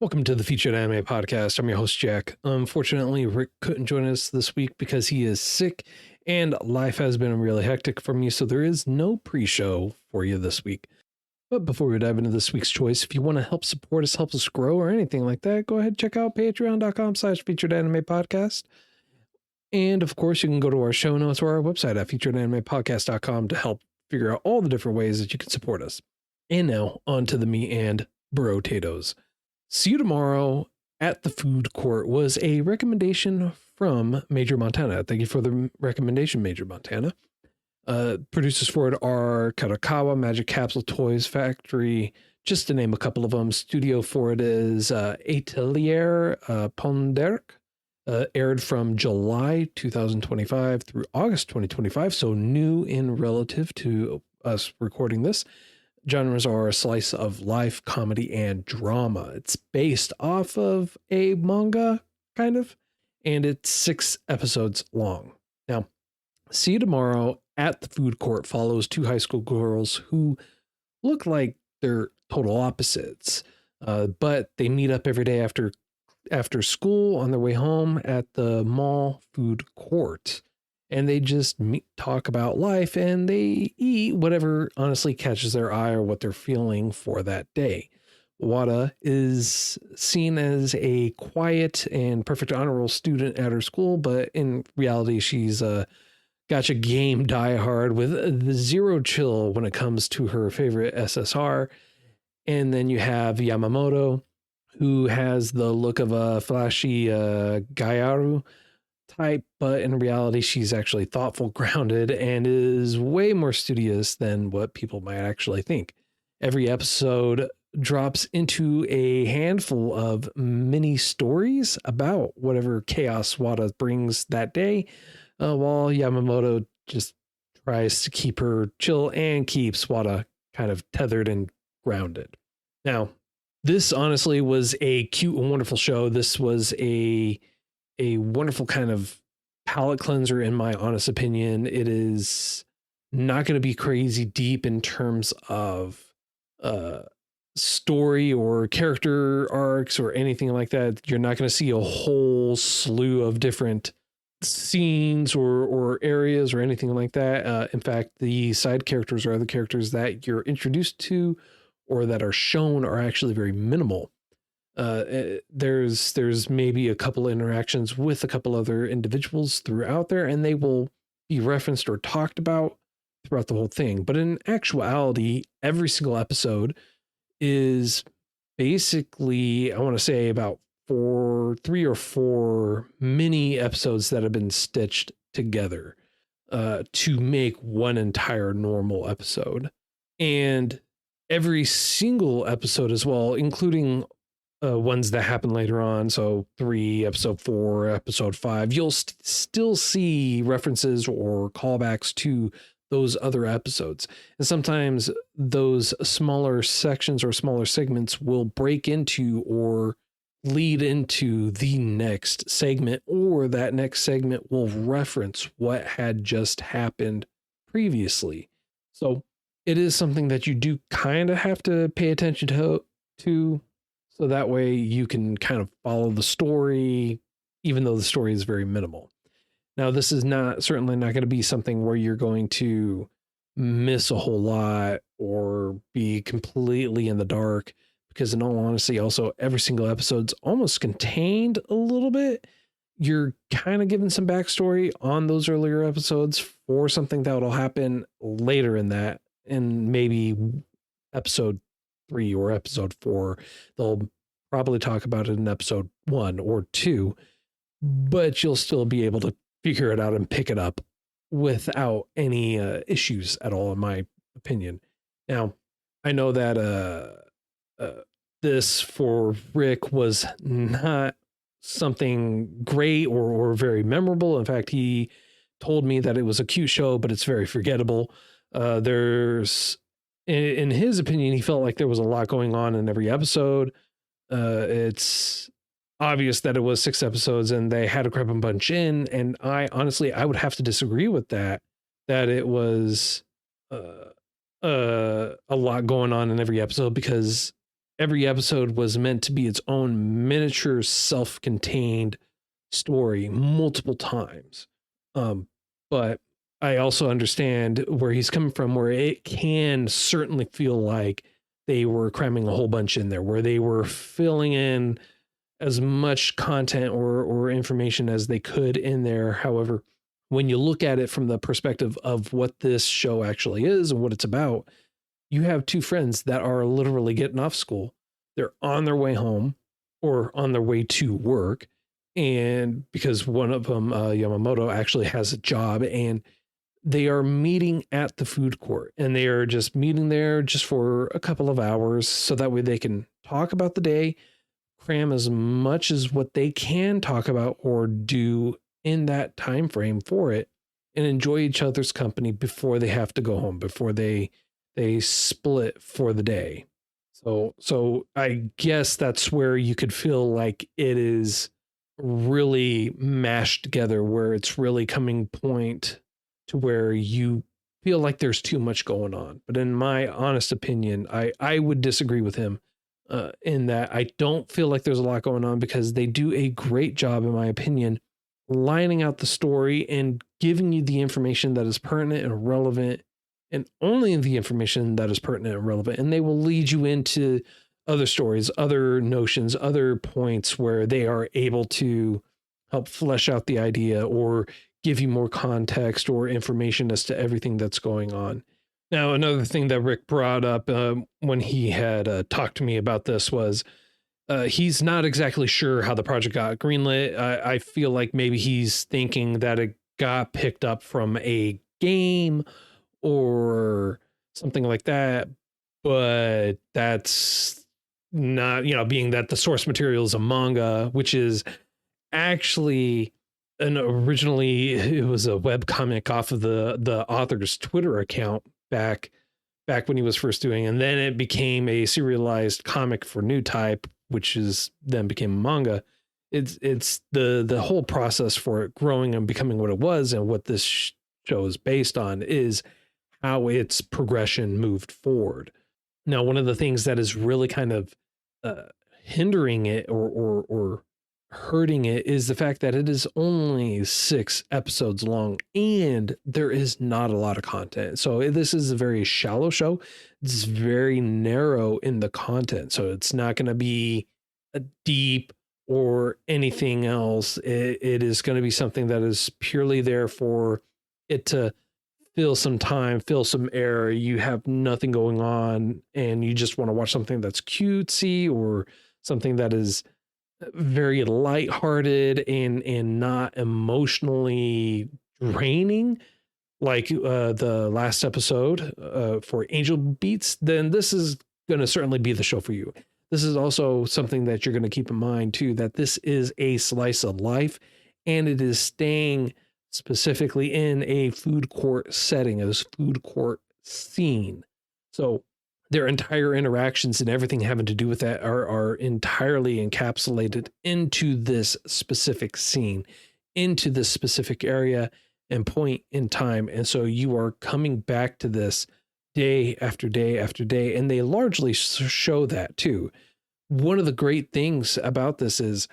Welcome to the Featured Anime Podcast. I'm your host, Jack. Unfortunately, Rick couldn't join us this week because he is sick and life has been really hectic for me, so there is no pre-show for you this week. But before we dive into this week's choice, if you want to help support us, help us grow, or anything like that, go ahead and check out patreon.com/featuredanimepodcast. And of course, you can go to our show notes or our website at featuredanimepodcast.com to help figure out all the different ways that you can support us. And now, on to the meat and brotators. See You Tomorrow at the Food Court was a recommendation from Major Montana. Thank you for the recommendation, Major Montana. Producers for it are Karakawa, Magic Capsule Toys Factory, just to name a couple of them. Studio for it is Atelier Ponderk. Aired from July 2025 through August 2025, so new in relative to us recording this. Genres are a slice of life, comedy, and drama. It's based off of a manga, kind of, and it's 6 episodes long. Now, See You Tomorrow at the Food Court follows 2 high school girls who look like they're total opposites, but they meet up every day after school on their way home at the mall food court. And they just talk about life and they eat whatever honestly catches their eye or what they're feeling for that day. Wada is seen as a quiet and perfect honor roll student at her school, but in reality, she's a gacha game diehard with zero chill when it comes to her favorite SSR. And then you have Yamamoto, who has the look of a flashy gyaru type, but in reality, she's actually thoughtful, grounded, and is way more studious than what people might actually think. Every episode drops into a handful of mini stories about whatever chaos Wada brings that day, while Yamamoto just tries to keep her chill and keeps Wada kind of tethered and grounded. Now, this honestly was a cute and wonderful show. This was a wonderful kind of palate cleanser, in my honest opinion. It is not going to be crazy deep in terms of story or character arcs or anything like that. You're not going to see a whole slew of different scenes or areas or anything like that. In fact, the side characters or other characters that you're introduced to or that are shown are actually very minimal. There's maybe a couple interactions with a couple other individuals throughout there, and they will be referenced or talked about throughout the whole thing. But in actuality, every single episode is basically, I want to say, about 3 or 4 mini episodes that have been stitched together to make one entire normal episode. And every single episode as well, including ones that happen later on, so 3, episode 4, episode 5, you'll still see references or callbacks to those other episodes. And sometimes those smaller sections or smaller segments will break into or lead into the next segment, or that next segment will reference what had just happened previously. So it is something that you do kind of have to pay attention to, so that way you can kind of follow the story, even though the story is very minimal. Now, this is certainly not going to be something where you're going to miss a whole lot or be completely in the dark, because in all honesty, also every single episode's almost contained a little bit. You're kind of given some backstory on those earlier episodes for something that will happen later in that, and maybe episode 3 or episode 4. They'll probably talk about it in episode 1 or 2, but you'll still be able to figure it out and pick it up without any issues at all, in my opinion. Now, I know that this for Rick was not something great or very memorable. In fact, he told me that it was a cute show, but it's very forgettable. In his opinion, he felt like there was a lot going on in every episode. It's obvious that it was 6 episodes and they had to crap a bunch in. And I would have to disagree with that it was a lot going on in every episode, because every episode was meant to be its own miniature self-contained story multiple times. But I also understand where he's coming from, where it can certainly feel like they were cramming a whole bunch in there, where they were filling in as much content or information as they could in there. However, when you look at it from the perspective of what this show actually is and what it's about, you have two friends that are literally getting off school. They're on their way home or on their way to work. And because one of them, Yamamoto, actually has a job, and they are meeting at the food court, and they are just meeting there just for a couple of hours. So that way they can talk about the day, cram as much as what they can talk about or do in that time frame for it, and enjoy each other's company before they have to go home, before they split for the day. So I guess that's where you could feel like it is really mashed together, where it's really coming point to where you feel like there's too much going on. But in my honest opinion, I would disagree with him in that I don't feel like there's a lot going on, because they do a great job, in my opinion, lining out the story and giving you the information that is pertinent and relevant, and only the information that is pertinent and relevant. And they will lead you into other stories, other notions, other points where they are able to help flesh out the idea or give you more context or information as to everything that's going on. Now, another thing that Rick brought up when he had talked to me about this was he's not exactly sure how the project got greenlit. I feel like maybe he's thinking that it got picked up from a game or something like that, but that's not, being that the source material is a manga, which is actually originally it was a web comic off of the author's Twitter account back when he was first doing, and then it became a serialized comic for New Type, which is then became a manga. It's the whole process for it growing and becoming what it was, and what this show is based on is how its progression moved forward. Now, one of the things that is really kind of hindering it or hurting it is the fact that it is only 6 episodes long, and there is not a lot of content. So this is a very shallow show. It's very narrow in the content. So it's not going to be a deep or anything else. It is going to be something that is purely there for it to fill some time, fill some air. You have nothing going on and you just want to watch something that's cutesy or something that is very lighthearted and not emotionally draining, like the last episode for Angel Beats, then this is going to certainly be the show for you. This is also something that you're going to keep in mind too, that this is a slice of life, and it is staying specifically in a food court setting, a food court scene. So their entire interactions and everything having to do with that are entirely encapsulated into this specific scene, into this specific area and point in time. And so you are coming back to this day after day after day, and they largely show that too. One of the great things about this is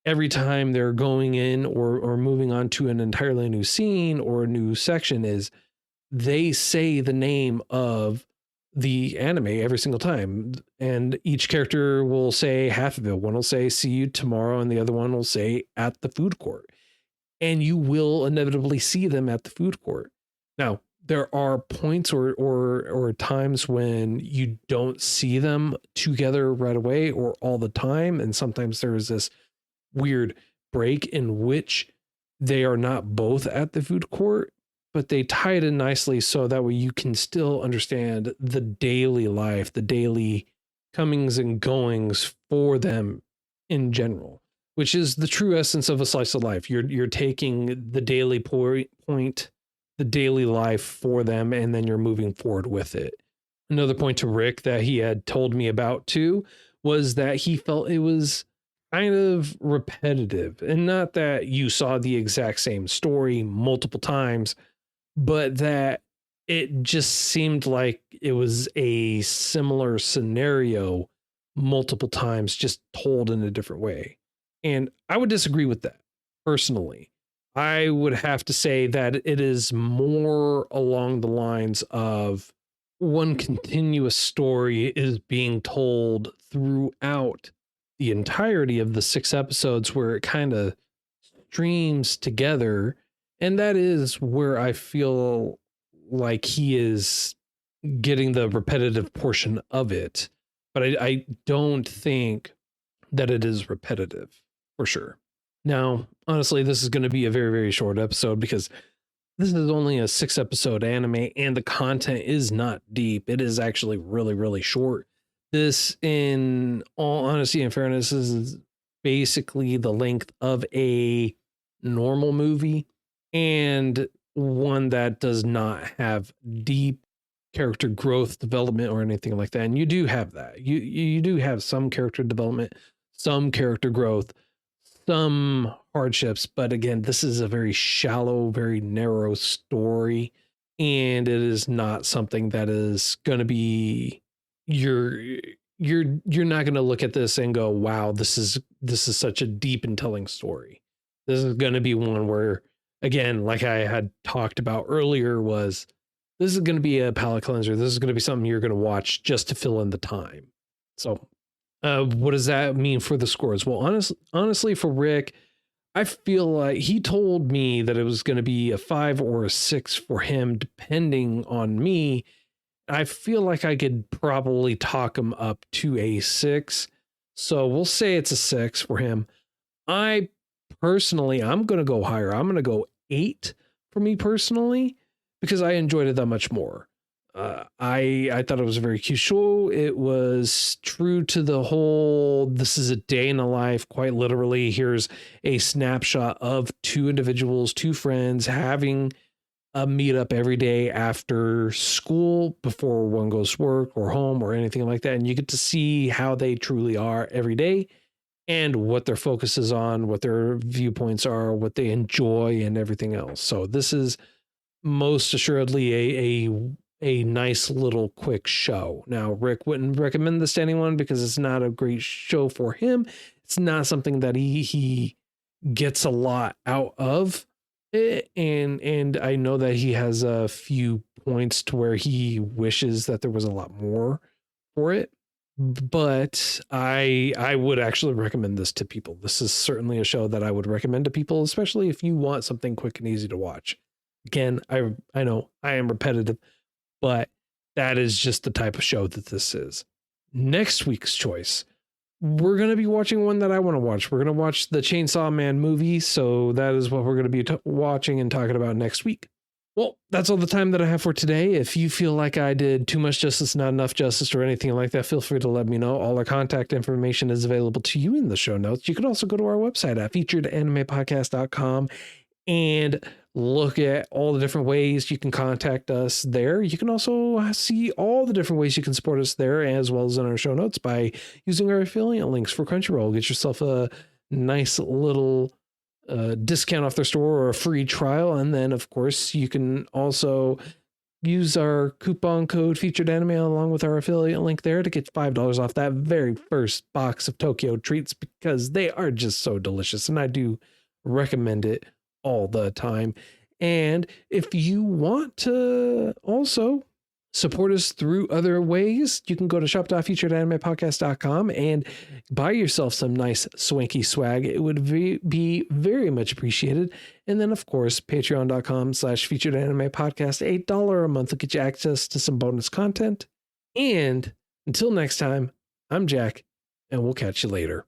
every time they're going in or moving on to an entirely new scene or a new section, is they say the name of the anime every single time, and each character will say half of it. One will say "See you tomorrow," and the other one will say "at the food court," and you will inevitably see them at the food court. Now, there are points or times when you don't see them together right away or all the time, and sometimes there is this weird break in which they are not both at the food court, but they tie it in nicely so that way you can still understand the daily life, the daily comings and goings for them in general, which is the true essence of a slice of life. You're taking the daily point, the daily life for them, and then you're moving forward with it. Another point to Rick that he had told me about too was that he felt it was kind of repetitive, and not that you saw the exact same story multiple times, but that it just seemed like it was a similar scenario multiple times, just told in a different way. And I would disagree with that personally. I would have to say that it is more along the lines of one continuous story is being told throughout the entirety of the 6 episodes, where it kind of streams together. And that is where I feel like he is getting the repetitive portion of it. But I don't think that it is repetitive for sure. Now, honestly, this is going to be a very, very short episode because this is only a 6 episode anime and the content is not deep. It is actually really, really short. This, in all honesty and fairness, is basically the length of a normal movie and one that does not have deep character growth, development, or anything like that. And you do have that. You do have some character development, some character growth, some hardships, but again, this is a very shallow, very narrow story, and it is not something that is going to be you're not going to look at this and go, wow, this is such a deep and telling story. This is going to be one where, again, like I had talked about earlier, was this is going to be a palate cleanser. This is going to be something you're going to watch just to fill in the time. So what does that mean for the scores? Well, honestly, for Rick, I feel like he told me that it was going to be a 5 or a 6 for him, depending on me. I feel like I could probably talk him up to a 6. So we'll say it's a 6 for him. I'm going to go higher. I'm going to go 8 for me personally, because I enjoyed it that much more. I thought it was a very cute show. It was true to the whole, this is a day in the life, quite literally. Here's a snapshot of 2 individuals, 2 friends having a meetup every day after school before one goes to work or home or anything like that. And you get to see how they truly are every day and what their focus is on, what their viewpoints are, what they enjoy, and everything else. So this is most assuredly a nice little quick show. Now, Rick wouldn't recommend this to anyone because it's not a great show for him. It's not something that he gets a lot out of it. And I know that he has a few points to where he wishes that there was a lot more for it. But I would actually recommend this to people. This is certainly a show that I would recommend to people, especially if you want something quick and easy to watch. Again, I know I am repetitive, but that is just the type of show that this is. Next week's choice, we're going to be watching one that I want to watch. We're going to watch the Chainsaw Man movie. So that is what we're going to be watching and talking about next week. Well, that's all the time that I have for today. If you feel like I did too much justice, not enough justice, or anything like that, feel free to let me know. All our contact information is available to you in the show notes. You can also go to our website at featuredanimepodcast.com and look at all the different ways you can contact us there. You can also see all the different ways you can support us there, as well as in our show notes, by using our affiliate links for Crunchyroll. Get yourself a nice little discount off their store or a free trial. And then, of course, you can also use our coupon code Featured Anime along with our affiliate link there to get $5 off that very first box of Tokyo treats, because they are just so delicious. And I do recommend it all the time. And if you want to also support us through other ways, you can go to shop.featuredanimepodcast.com and buy yourself some nice swanky swag. It would be very much appreciated. And then, of course, patreon.com/featuredanimepodcast, $8 a month will get you access to some bonus content. And until next time, I'm Jack, and we'll catch you later.